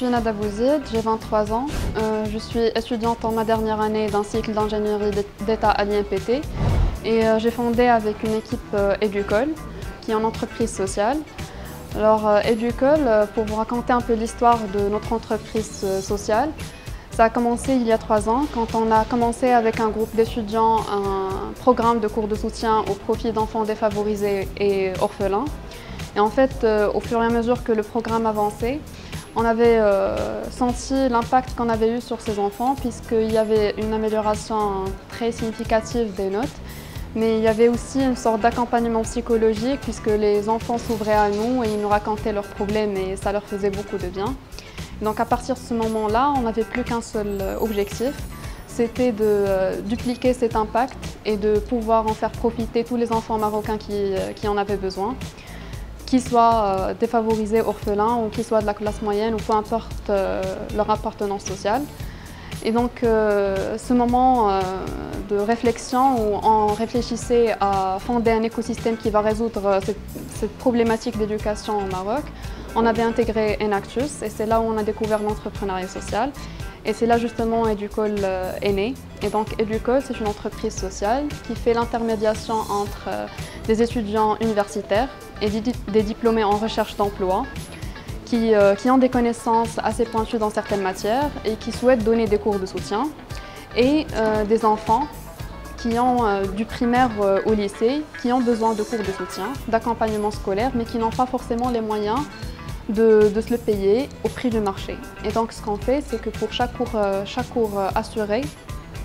suis Nada Bouzid, j'ai 23 ans. Je suis étudiante en ma dernière année d'un cycle d'ingénierie d'État à l'IMPT et j'ai fondé avec une équipe Educol, qui est une entreprise sociale. Alors Educol, pour vous raconter un peu l'histoire de notre entreprise sociale, ça a commencé il y a 3 ans quand on a commencé avec un groupe d'étudiants un programme de cours de soutien au profit d'enfants défavorisés et orphelins. Et en fait, au fur et à mesure que le programme avançait, on avait senti l'impact qu'on avait eu sur ces enfants puisqu'il y avait une amélioration très significative des notes. Mais il y avait aussi une sorte d'accompagnement psychologique puisque les enfants s'ouvraient à nous et ils nous racontaient leurs problèmes et ça leur faisait beaucoup de bien. Donc à partir de ce moment-là, on n'avait plus qu'un seul objectif, c'était de dupliquer cet impact et de pouvoir en faire profiter tous les enfants marocains qui en avaient besoin, qu'ils soient défavorisés, orphelins ou qu'ils soient de la classe moyenne ou peu importe leur appartenance sociale. Et donc ce moment de réflexion où on réfléchissait à fonder un écosystème qui va résoudre cette problématique d'éducation au Maroc, on avait intégré Enactus et c'est là où on a découvert l'entrepreneuriat social. Et c'est là justement Educol est né. Et donc Educol, c'est une entreprise sociale qui fait l'intermédiation entre des étudiants universitaires et des diplômés en recherche d'emploi qui ont des connaissances assez pointues dans certaines matières et qui souhaitent donner des cours de soutien, et des enfants qui ont du primaire au lycée, qui ont besoin de cours de soutien, d'accompagnement scolaire, mais qui n'ont pas forcément les moyens de se le payer au prix du marché. Et donc ce qu'on fait, c'est que pour chaque cours assuré,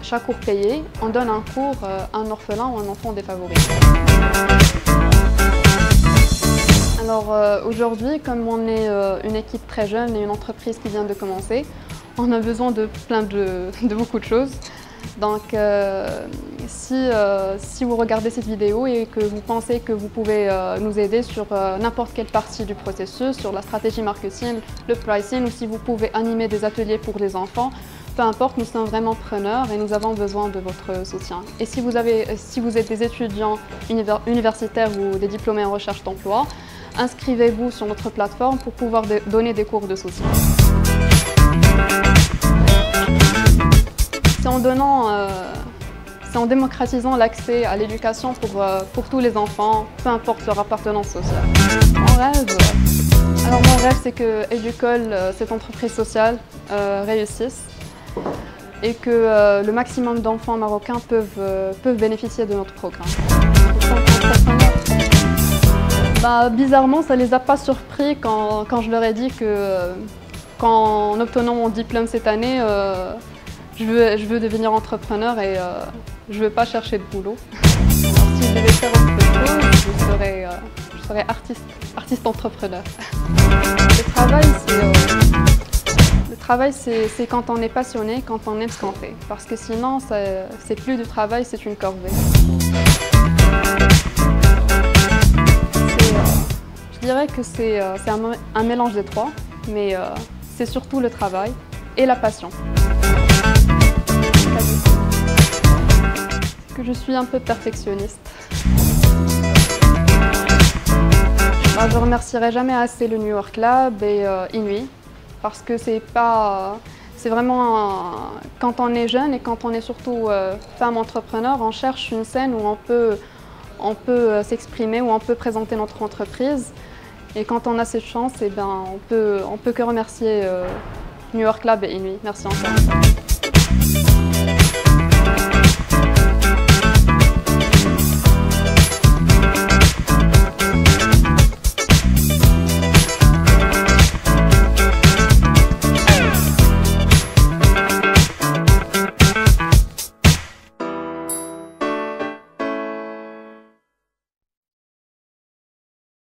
chaque cours payé, on donne un cours à un orphelin ou un enfant défavorisé. Alors aujourd'hui, comme on est une équipe très jeune et une entreprise qui vient de commencer, on a besoin de beaucoup de choses. Donc si vous regardez cette vidéo et que vous pensez que vous pouvez nous aider sur n'importe quelle partie du processus, sur la stratégie marketing, le pricing, ou si vous pouvez animer des ateliers pour les enfants, peu importe, nous sommes vraiment preneurs et nous avons besoin de votre soutien. Et si vous êtes des étudiants universitaires ou des diplômés en recherche d'emploi, inscrivez-vous sur notre plateforme pour pouvoir donner des cours de soutien. C'est en démocratisant l'accès à l'éducation pour tous les enfants, peu importe leur appartenance sociale. Mon rêve, c'est que Educol, cette entreprise sociale, réussisse et que le maximum d'enfants marocains peuvent bénéficier de notre programme. Bizarrement, ça ne les a pas surpris quand je leur ai dit que qu'en obtenant mon diplôme cette année, je veux devenir entrepreneur et je ne veux pas chercher de boulot. Alors, si je devais faire autre chose, je serais artiste entrepreneur. Le travail, c'est quand on est passionné, quand on aime ce qu'on fait. Parce que sinon, c'est plus du travail, c'est une corvée. Je dirais que c'est un mélange des trois, mais c'est surtout le travail et la passion. Que je suis un peu perfectionniste. Je ne remercierai jamais assez le New York Lab et Inuit parce que c'est vraiment quand on est jeune et quand on est surtout femme entrepreneur, on cherche une scène où on peut s'exprimer, où on peut présenter notre entreprise. Et quand on a cette chance, on peut que remercier New York Lab et Inuit. Merci encore.